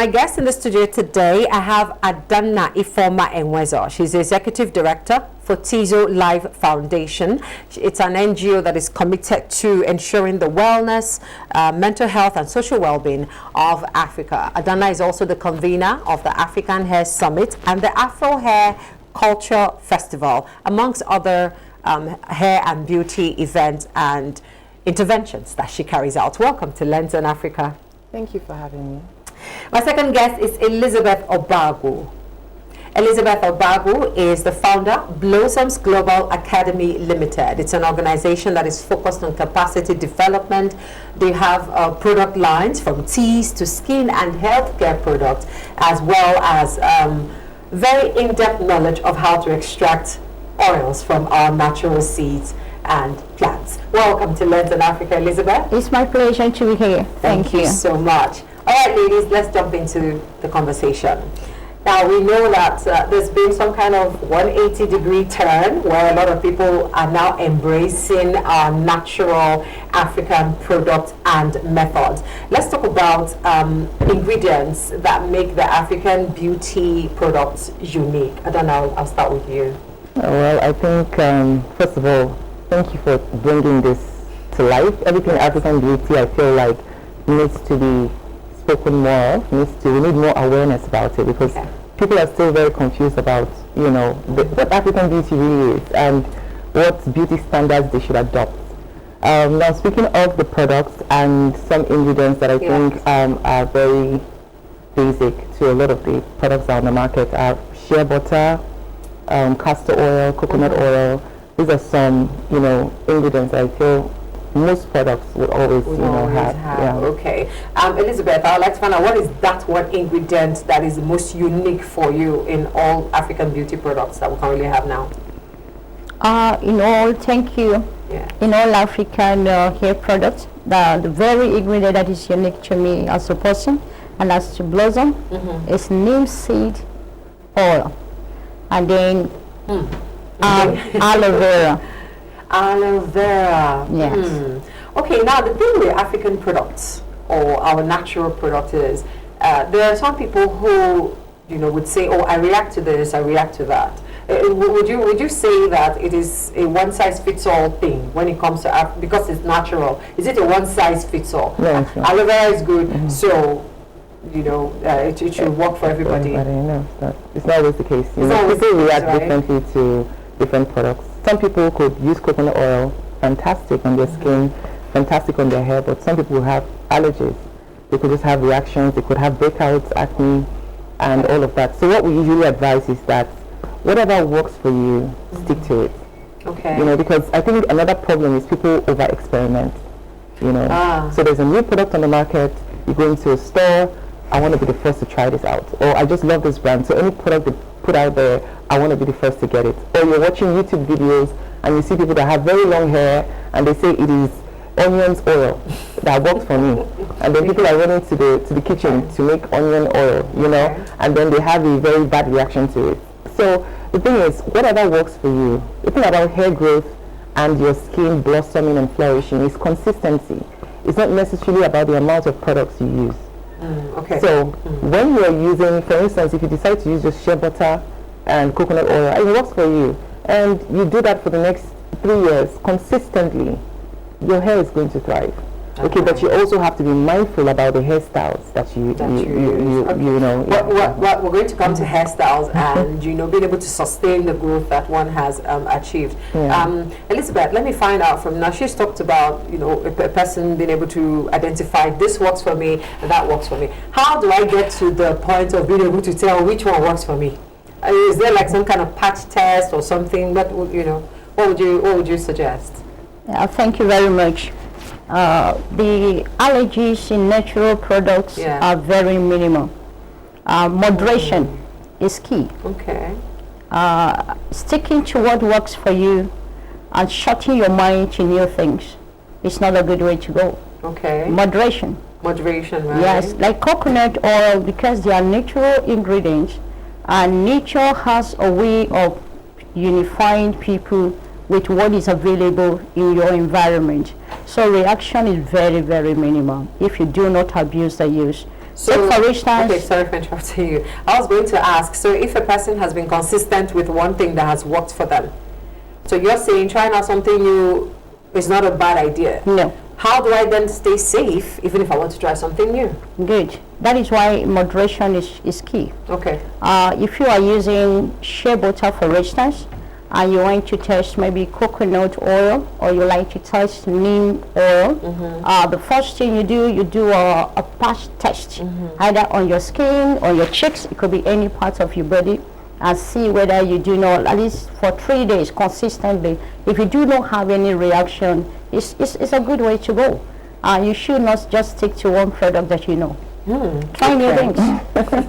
My guest in the studio today, I have Adanna Ifeoma Enwezo. She's the Executive Director for Tizo Life Foundation. It's an NGO that is committed to ensuring the wellness, mental health and social well-being of Africa. Adanna is also the convener of the African Hair Summit and the Afro Hair Culture Festival, amongst other hair and beauty events and interventions that she carries out. Welcome to Lens on Africa. Thank you for having me. My second guest is Elizabeth Obagu. Elizabeth Obagu is the founder, Blossoms Global Academy Limited. It's an organization that is focused on capacity development. They have product lines from teas to skin and healthcare products, as well as very in-depth knowledge of how to extract oils from our natural seeds and plants. Welcome to Lens on Africa, Elizabeth. It's my pleasure to be here. Thank you so much. All right, ladies, let's jump into the conversation. Now, we know that there's been some kind of 180-degree turn where a lot of people are now embracing our natural African products and methods. Let's talk about ingredients that make the African beauty products unique. I don't know, I'll start with you. Well, I think, first of all, thank you for bringing this to life. Everything African beauty, I feel like, needs to be spoken more of. We need more awareness about it, because people are still very confused about, you know, what African beauty really is and what beauty standards they should adopt. Now, speaking of the products and some ingredients that I think are very basic to a lot of the products on the market are shea butter, castor oil, coconut oil. These are some, you know, ingredients I feel most products would always, have. Yeah. Okay. Elizabeth, I would like to find out, what is that one ingredient that is most unique for you in all African beauty products that we currently have now? Thank you. Yeah. In all African hair products, the very ingredient that is unique to me as a person and as to Blossom is neem seed oil. And then aloe vera. Aloe vera. Yes. Okay, now the thing with African products or our natural product is there are some people who, you know, would say, oh, I react to this, I react to that. Would you say that it is a one-size-fits-all thing when it comes to because it's natural? Is it a one-size-fits-all? No, aloe vera is good, so you know it should work for everybody. No, it's not always the case. People react differently to different products. Some people could use coconut oil, fantastic on their skin, fantastic on their hair, but some people will have allergies. They could just have reactions, they could have breakouts, acne, and all of that. So what we usually advise is that whatever works for you, stick to it. Okay. You know, because I think another problem is people over-experiment. You know, so there's a new product on the market, you go into a store, I want to be the first to try this out, or I just love this brand, so any product they put out there, I want to be the first to get it. Or you're watching YouTube videos and you see people that have very long hair and they say it is onions oil that works for me, and then people are running to the kitchen to make onion oil, you know, and then they have a very bad reaction to it. So the thing is, whatever works for you. The thing about hair growth and your skin blossoming and flourishing is consistency. It's not necessarily about the amount of products you use. So when you're using, for instance, if you decide to use just shea butter and coconut oil, it works for you, and you do that for the next 3 years consistently, your hair is going to thrive. Okay, but you also have to be mindful about the hairstyles that you know. Well, we're going to come to hairstyles and being able to sustain the growth that one has achieved. Elizabeth, let me find out from now. She's talked about a person being able to identify this works for me and that works for me. How do I get to the point of being able to tell which one works for me? Is there like some kind of patch test or something? What would you suggest? Thank you very much. The allergies in natural products are very minimal. Moderation is key. Okay. Sticking to what works for you and shutting your mind to new things is not a good way to go. Okay. Moderation. Moderation, right? Yes, like coconut oil, because they are natural ingredients, and nature has a way of unifying people with what is available in your environment. So reaction is very, very minimal if you do not abuse the use. Take for instance, okay, sorry for interrupting you. I was going to ask, so if a person has been consistent with one thing that has worked for them, so you're saying trying out something new is not a bad idea. no. How do I then stay safe even if I want to try something new? Good. That is why moderation is key. Okay. If you are using shea butter, for instance, and you want to test maybe coconut oil, or you like to test neem oil, the first thing you do a patch test, either on your skin or your cheeks. It could be any part of your body, and see whether you do not, at least for 3 days consistently. If you do not have any reaction, it's a good way to go. You should not just stick to one product that you know. Try new things. Okay.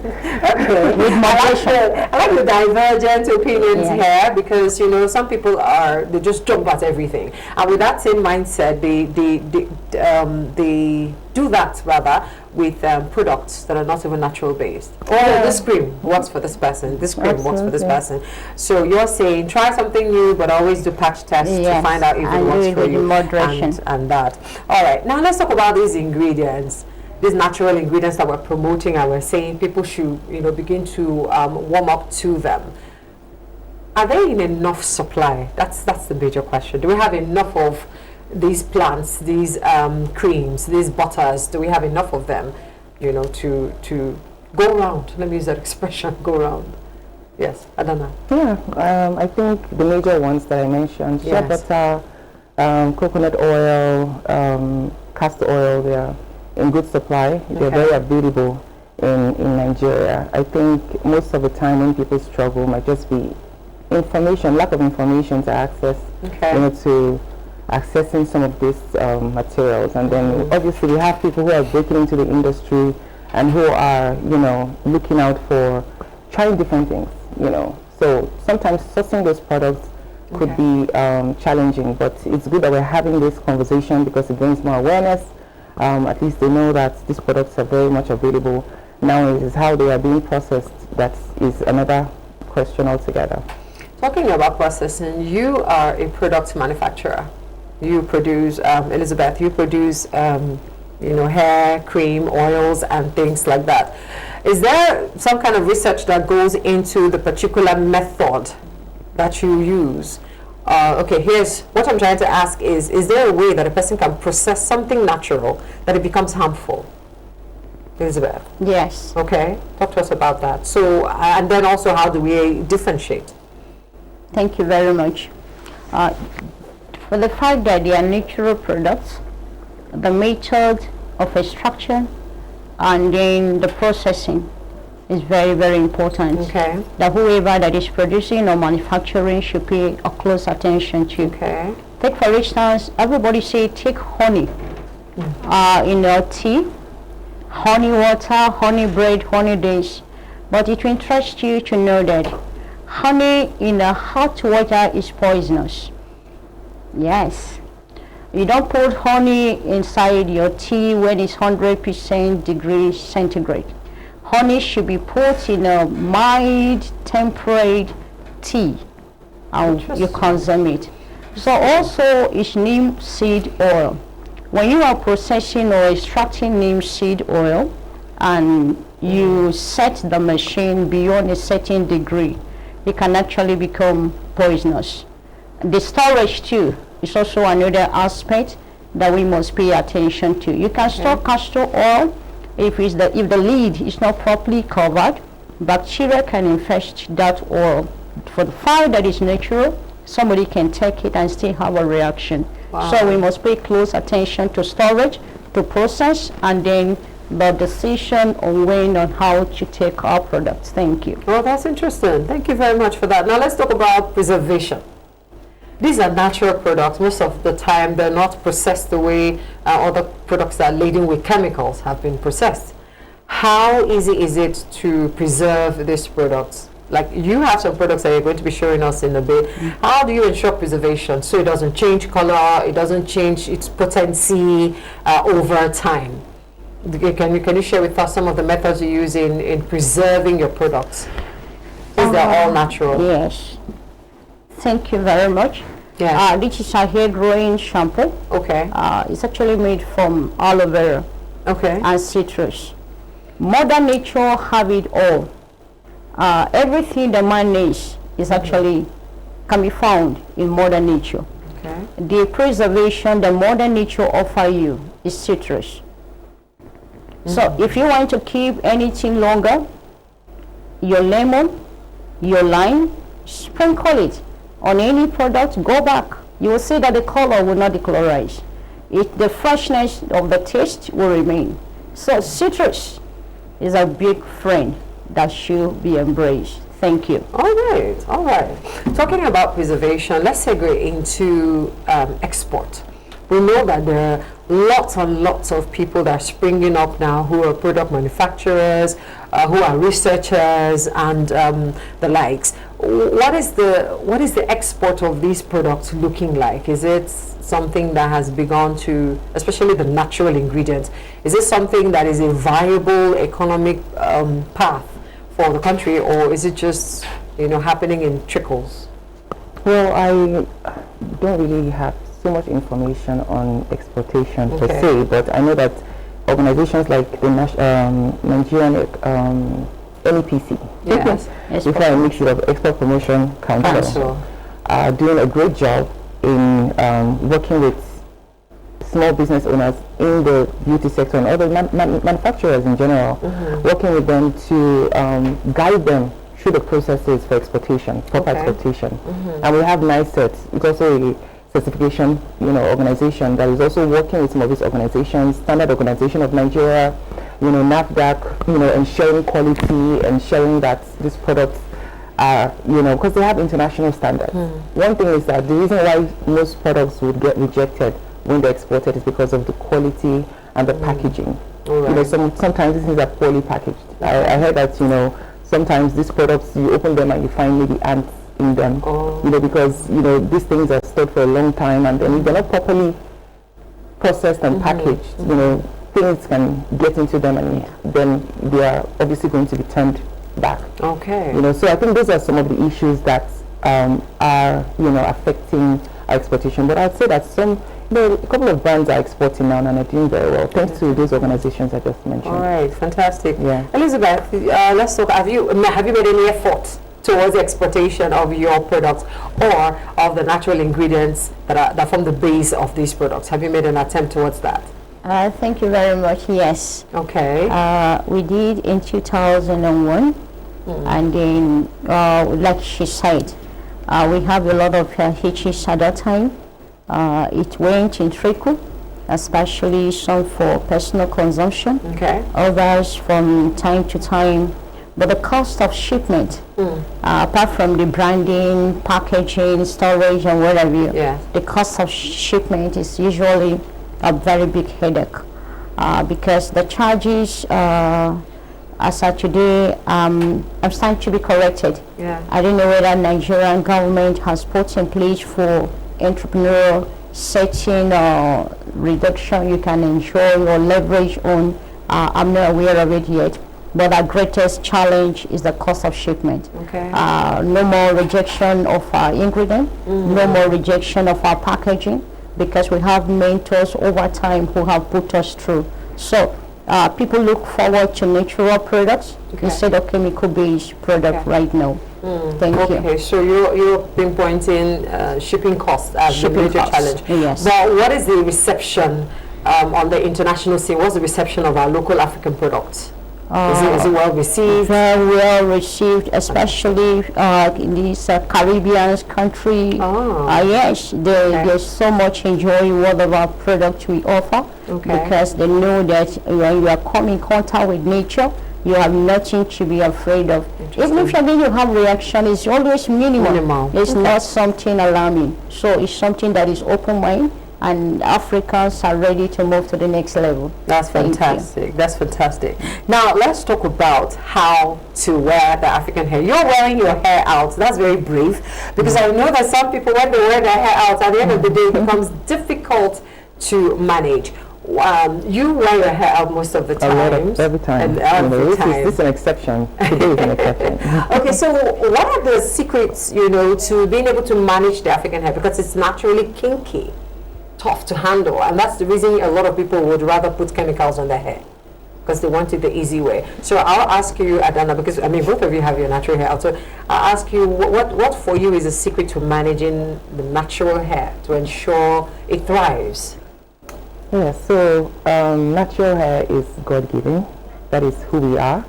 With moderation. I like the divergent opinions Yeah. here, because you know some people they just jump at everything, and with that same mindset they do that rather with products that are not even natural based. Oh, this cream works for this person, this cream works for this person. So you're saying try something new, but always do patch tests to Yes, find out if it and works do it for with you, moderation. and that. All right, now let's talk about these ingredients, these natural ingredients that we're promoting, and we're saying people should, begin to warm up to them. Are they in enough supply? That's the major question. Do we have enough of these plants, these creams, these butters? Do we have enough of them, to go around? Let me use that expression, go around. Yes, I don't know. Yeah, I think the major ones that I mentioned, shea Yes. butter, coconut oil, castor oil, they are in good supply. They're Okay. very available in Nigeria. I think most of the time when people struggle might just be lack of information to access, Okay. to accessing some of these materials. And then obviously we have people who are breaking into the industry and who are, looking out for trying different things, So sometimes sourcing those products could be challenging, but it's good that we're having this conversation because it brings more awareness. At least they know that these products are very much available. Now it is how they are being processed that is another question altogether. Talking about processing, you are a product manufacturer. You produce, Elizabeth, you produce, hair, cream, oils, and things like that. Is there some kind of research that goes into the particular method that you use? Okay, here's what I'm trying to ask is there a way that a person can process something natural that it becomes harmful? Elizabeth? Yes. Okay, talk to us about that. So, and then also how do we differentiate? Thank you very much. For the fact that they are natural products, the method of extraction and then the processing is very, very important. Okay. That whoever that is producing or manufacturing should pay a close attention to. Okay. Take for instance, everybody say take honey in your tea, honey water, honey bread, honey this. But it will interest you to know that honey in hot water is poisonous. Yes. You don't put honey inside your tea when it's 100% degrees centigrade. Honey should be put in a mild temperate tea and you consume it. So also is neem seed oil. When you are processing or extracting neem seed oil and you set the machine beyond a certain degree, it can actually become poisonous. The storage too is also another aspect that we must pay attention to. You can store castor oil. If the lid is not properly covered, bacteria can infest that oil. For the fact that is natural, somebody can take it and still have a reaction. Wow. So we must pay close attention to storage, to process, and then the decision on when and how to take our products. Thank you. Oh, that's interesting. Thank you very much for that. Now let's talk about preservation. These are natural products. Most of the time, they're not processed the way other products that are laden with chemicals have been processed. How easy is it to preserve these products? Like you have some products that you're going to be showing us in a bit. How do you ensure preservation so it doesn't change color, it doesn't change its potency over time? Can you share with us some of the methods you use in preserving your products? Is they're all natural? Yes. Thank you very much. Yeah. This is a hair growing shampoo. Okay. It's actually made from aloe vera Okay. and citrus. Mother Nature have it all. Everything the man needs is actually can be found in Mother Nature. Okay. The preservation that Mother Nature offer you is citrus. So if you want to keep anything longer, your lemon, your lime, sprinkle it on any product, go back. You will see that the color will not decolorize. The freshness of the taste will remain. So citrus is a big friend that should be embraced. Thank you. All right, all right. Talking about preservation, let's segue into export. We know that there are lots and lots of people that are springing up now who are product manufacturers, who are researchers, and the likes. What is the export of these products looking like? Is it something that has begun to, especially the natural ingredients, is it something that is a viable economic path for the country, or is it just happening in trickles? Well, I don't really have so much information on exportation per se, but I know that organizations like the Nigerian NEPC, Yes. Different mixture of Export Promotion Council, are doing a great job in working with small business owners in the beauty sector and other manufacturers in general, working with them to guide them through the processes for exportation, proper exportation. And we have NICET. It's also a certification organization that is also working with some of these organizations, Standard Organization of Nigeria, NAFDAC, ensuring quality, ensuring that these products are, because they have international standards. One thing is that the reason why most products would get rejected when they're exported is because of the quality and the packaging. Right. Sometimes these things are poorly packaged. I heard that sometimes these products, you open them and you find maybe ants in them. Because these things are stored for a long time, and then if they're not properly processed and packaged, things can get into them, and then they are obviously going to be turned back. Okay. So I think those are some of the issues that are affecting our exportation. But I'd say that a couple of brands are exporting now and are doing very well, thanks to those organizations I just mentioned. All right, fantastic. Yeah. Elizabeth, let's talk. Have you made any effort towards the exportation of your products or of the natural ingredients that form the base of these products? Have you made an attempt towards that? Thank you very much. Yes. Okay. We did in 2001, and then, like she said, we have a lot of hitches at that time. It went in trickle, especially some for personal consumption. Okay. Others from time to time. But the cost of shipment, apart from the branding, packaging, storage, and whatever, the cost of shipment is usually a very big headache, because the charges, as of today, I'm starting to be corrected. I don't know whether Nigerian government has put in place for entrepreneurial setting or reduction you can enjoy or leverage on. I'm not aware of it yet. But our greatest challenge is the cost of shipment. Okay. No more rejection of our ingredient, no more rejection of our packaging, because we have mentors over time who have put us through. So people look forward to natural products instead of chemical-based product right now. Thank you. Okay, so you're pinpointing shipping costs as a major challenge. Yes. But what is the reception on the international scene? What's the reception of our local African products? Is it well received? Very well received, especially in these Caribbean country. Yes, there's so much enjoying what of our products we offer, because they know that when you are coming in contact with nature, you have nothing to be afraid of. Even if you're going to have reaction, it's always minimal. It's not something alarming. So it's something that is open mind, and Africans are ready to move to the next level. That's fantastic. That's fantastic. Now let's talk about how to wear the African hair. You're wearing your hair out. That's very brave, because I know that some people, when they wear their hair out, at the end of the day, it becomes difficult to manage. You wear your hair out most of the time. Every time. This is an exception. Today is an exception. Okay, so what are the secrets, to being able to manage the African hair? Because it's naturally kinky, tough to handle, and that's the reason a lot of people would rather put chemicals on their hair. because they want it the easy way. So I'll ask you, Adana, because I mean both of you have your natural hair. So I'll ask you, what for you is the secret to managing the natural hair to ensure it thrives? Yeah, so natural hair is God-given. That is who we are.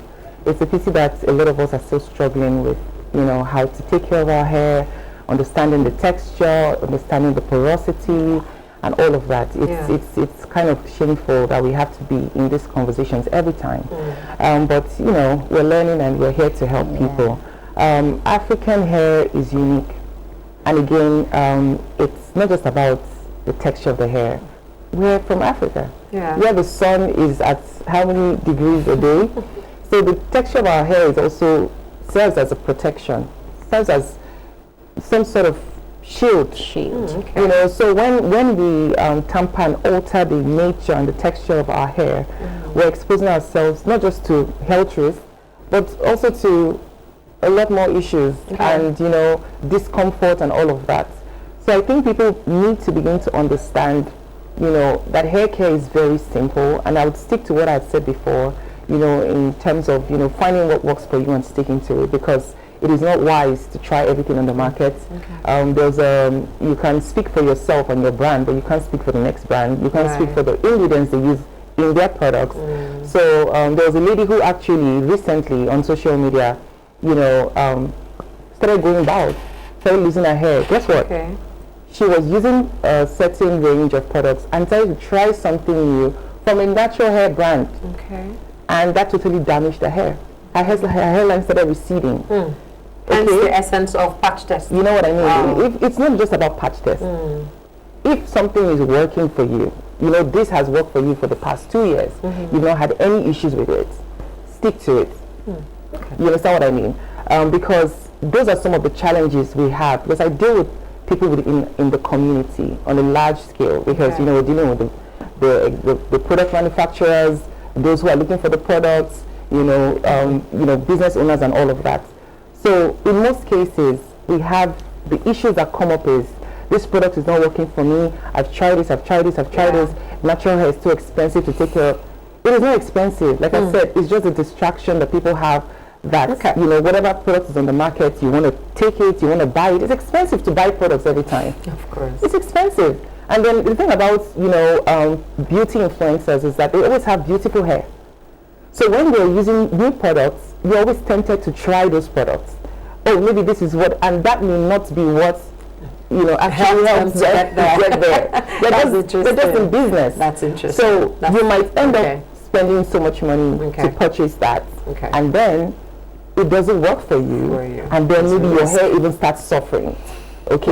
It's a pity that a lot of us are still struggling with, how to take care of our hair, understanding the texture, understanding the porosity, and all of that. It's kind of shameful that we have to be in these conversations every time. But we're learning and we're here to help people. African hair is unique, and again, it's not just about the texture of the hair. We're from Africa, where the sun is at how many degrees a day. So the texture of our hair is also serves as a protection, serves as some sort of shield. So when we tamper and alter the nature and the texture of our hair, we're exposing ourselves not just to health risks, but also to a lot more issues and discomfort and all of that. So I think people need to begin to understand that hair care is very simple, and I would stick to what I've said before, in terms of, finding what works for you and sticking to it, because it is not wise to try everything on the market. You can speak for yourself and your brand, but you can't speak for the next brand. You can't speak for the ingredients they use in their products. So there was a lady who actually recently on social media, started going bald, started losing her hair. Guess what? She was using a certain range of products and decided to try something new from a natural hair brand. And that totally damaged her hair. Her hairline started receding. Hence the essence of patch test. You know what I mean? It's not just about patch test. If something is working for you, this has worked for you for the past 2 years, you've not had any issues with it, stick to it. You understand what I mean? Because those are some of the challenges we have. Because I deal with people in the community on a large scale, because we're dealing with the product manufacturers, those who are looking for the products, business owners and all of that. So in most cases, we have the issues that come up is, this product is not working for me, I've tried this, natural hair is too expensive to take care of. It is not expensive. Like I said, it's just a distraction that people have that, whatever product is on the market, you want to take it, you want to buy it. It's expensive to buy products every time. Of course. It's expensive. And then the thing about, beauty influencers is that they always have beautiful hair. So when they're using new products, you're always tempted to try those products. Oh, maybe this is what, and that may not be what, actually helps them get there. They're just in business. That's interesting. So you might end up spending so much money to purchase that. And then it doesn't work for you. And then maybe your hair even starts suffering. So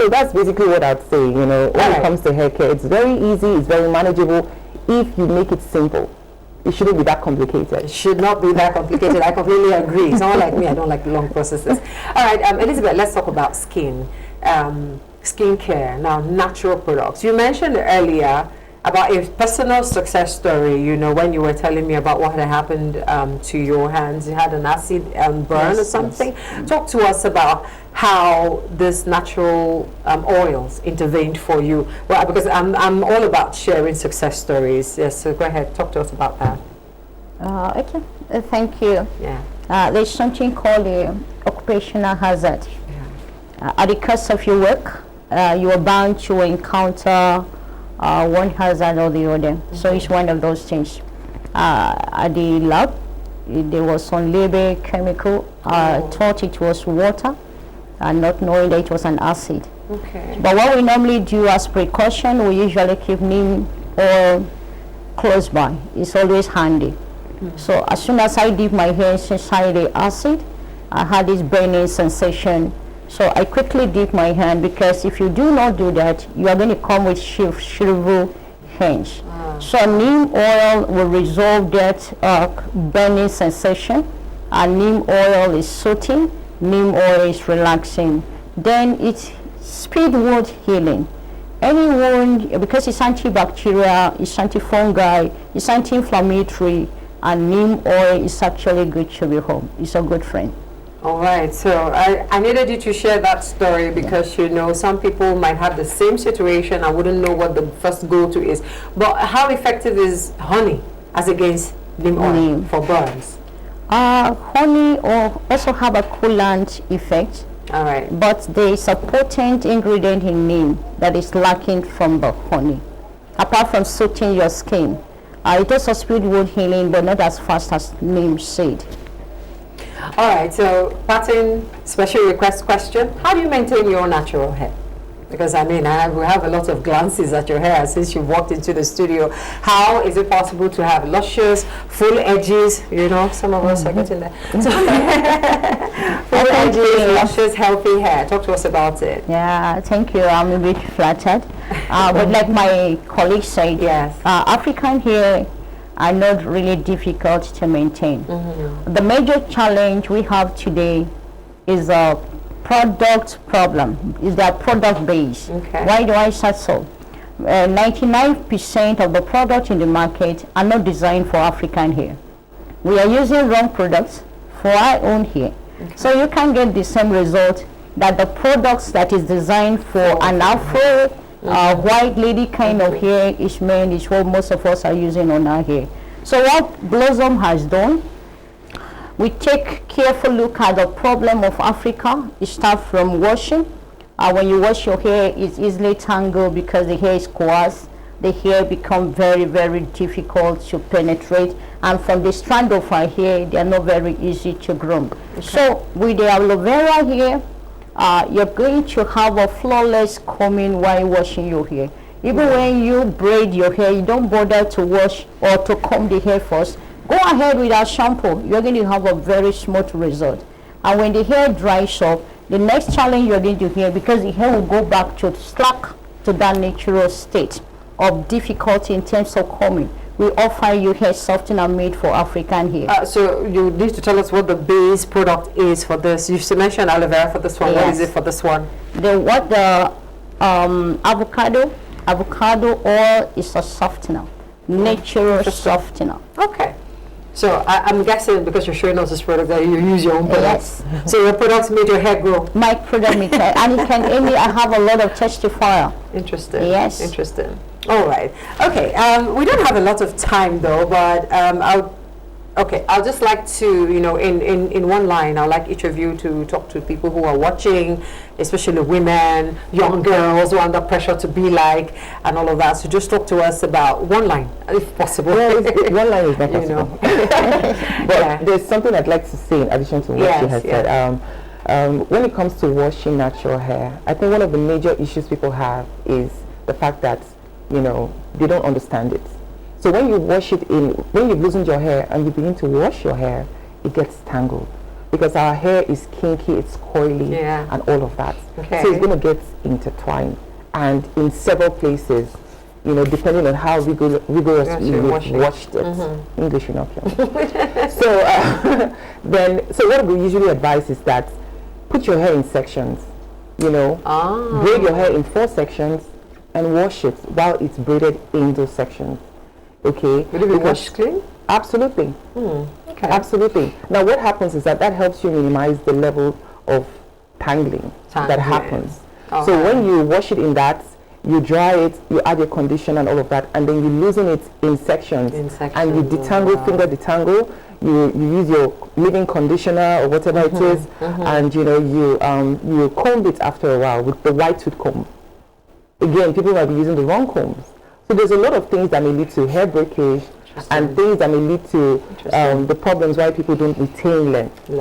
that's basically what I'd say. When it comes to hair care, it's very easy, it's very manageable if you make it simple. It shouldn't be that complicated. It should not be that complicated. I completely agree. Someone like me, I don't like long processes. All right, Elizabeth, let's talk about skin. Skincare, now natural products. You mentioned earlier about a personal success story, when you were telling me about what had happened to your hands. You had an acid burn or something. Talk to us about how this natural oils intervened for you. Well, because I'm all about sharing success stories. Yes, so go ahead, talk to us about that. Thank you. There's something called the occupational hazard. At the course of your work, you are bound to encounter one hazard or the other. So it's one of those things. At the lab, there was some label chemical. I thought it was water, and not knowing that it was an acid. But what we normally do as precaution, we usually keep neem oil close by. It's always handy. So as soon as I dip my hands inside the acid, I had this burning sensation. So I quickly dip my hand, because if you do not do that, you are going to come with shriveled hands. So neem oil will resolve that burning sensation, and neem oil is soothing, neem oil is relaxing. Then it's speed wound healing. Any wound, because it's antibacterial, it's antifungal, it's anti-inflammatory, and neem oil is actually good to be home. It's a good friend. All right, so I needed you to share that story, because some people might have the same situation and wouldn't know what the first go-to is. But how effective is honey as against neem oil Neem. for burns? Honey also have a coolant effect, All right. but there is a potent ingredient in neem that is lacking from the honey. Apart from soothing your skin, it does a speed wound healing, but not as fast as neem seed. All right, so pattern special request question. How do you maintain your natural hair? Because I mean, we have a lot of glances at your hair since you walked into the studio. How is it possible to have luscious, full edges? You know, some of us are getting there. So, full edges, luscious, healthy hair. Talk to us about it. Yeah, thank you. I'm a bit flattered. But like my colleague said, Yes. African hair are not really difficult to maintain. The major challenge we have today is a product problem, is their product base. Okay. Why do I say so? 99% of the products in the market are not designed for African hair. We are using wrong products for our own hair. So you can get the same result that the products that is designed for an Afro white lady kind of hair is what most of us are using on our hair. So what Blossom has done, we take careful look at the problem of Africa. It starts from washing. When you wash your hair, it's easily tangled because the hair is coarse. The hair becomes very, very difficult to penetrate. And from the strand of our hair, they are not very easy to groom. Okay. So with the aloe vera here, you're going to have a flawless combing while washing your hair. Even when you braid your hair, you don't bother to wash or to comb the hair first. Go ahead with our shampoo. You're going to have a very smooth result. And when the hair dries up, the next challenge you're going to hear, because the hair will go back to slack to that natural state of difficulty in terms of combing. We offer you hair softener made for African hair. So you need to tell us what the base product is for this. You mentioned aloe vera for this one. Yes. What is it for this one? The avocado oil is a softener, natural softener. Okay. So I'm guessing because you're showing us this product that you use your own products. Yes. So your products made your hair grow. My product made hair, and it can only have a lot of testifier. Interesting. Yes. Interesting. All right. Okay. We don't have a lot of time though, but I'll just like to, you know, in one line, I'd like each of you to talk to people who are watching, especially women, young girls who are under pressure to be like, and all of that. So just talk to us about one line, if possible. Well, one line is not possible. You know. But there's something I'd like to say in addition to what she has said. When it comes to washing natural hair, I think one of the major issues people have is the fact that, you know, they don't understand it. So when you wash it when you've loosened your hair and you begin to wash your hair, it gets tangled. Because our hair is kinky, it's coily, and all of that. Okay. So it's going to get intertwined. And in several places, you know, depending on how rigorous you've washed it. English, you know. So what we usually advise is that put your hair in sections, you know, braid your hair in 4 sections and wash it while it's braided in those sections. Okay. Will it be washed clean? Absolutely. Okay. Absolutely. Now what happens is that helps you minimize the level of tangling that happens. So when you wash it in that, you dry it, you add your conditioner and all of that, and then you loosen it in sections. And you detangle, finger detangle, you use your leave-in conditioner or whatever it is, and you know, you comb it after a while with the white tooth comb. Again, people might be using the wrong combs. So there's a lot of things that may lead to hair breakage and things that may lead to the problems why people don't retain length.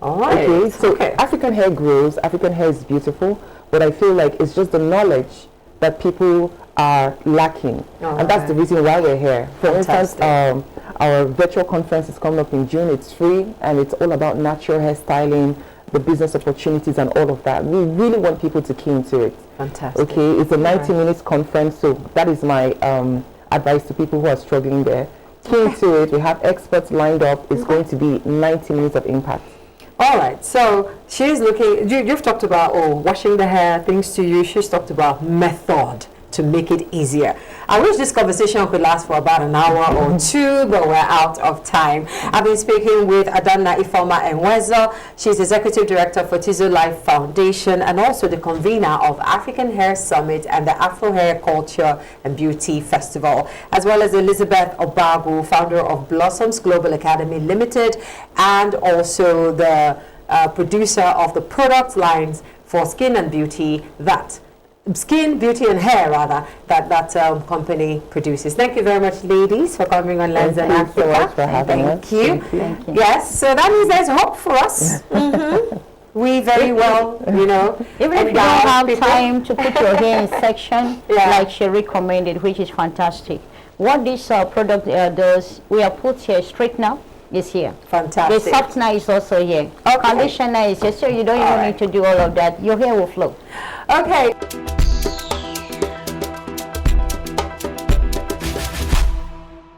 All right. Okay, so African hair grows, African hair is beautiful, but I feel like it's just the knowledge that people are lacking. And that's the reason why we're here. For instance, our virtual conference is coming up in June. It's free and it's all about natural hairstyling, the business opportunities and all of that. We really want people to key into it. Fantastic. Okay, it's a 90 minutes conference, so that is my advice to people who are struggling there. Key into it. We have experts lined up. It's going to be 90 minutes of impact. All right, so she's looking, you've talked about washing the hair, things to use. She's talked about method to make it easier. I wish this conversation could last for about an hour or two, but we're out of time. I've been speaking with Adanna Ifeoma Enwezo. She's Executive Director for Tizo Life Foundation and also the convener of African Hair Summit and the Afro Hair Culture and Beauty Festival, as well as Elizabeth Obagu, founder of Blossoms Global Academy Limited, and also the producer of the product lines for skin and beauty skin, beauty, and hair, rather, that company produces. Thank you very much, ladies, for coming on Lens and Africa. Thank you so much for having us. Thank you. Yes, so that means there's hope for us. We very well, Even if you don't have time to put your hair in section, like she recommended, which is fantastic. What this product does, we have put here straightener is here. Fantastic. The softener is also here. Okay. Conditioner is here, so you don't even need to do all of that. Your hair will flow. Okay.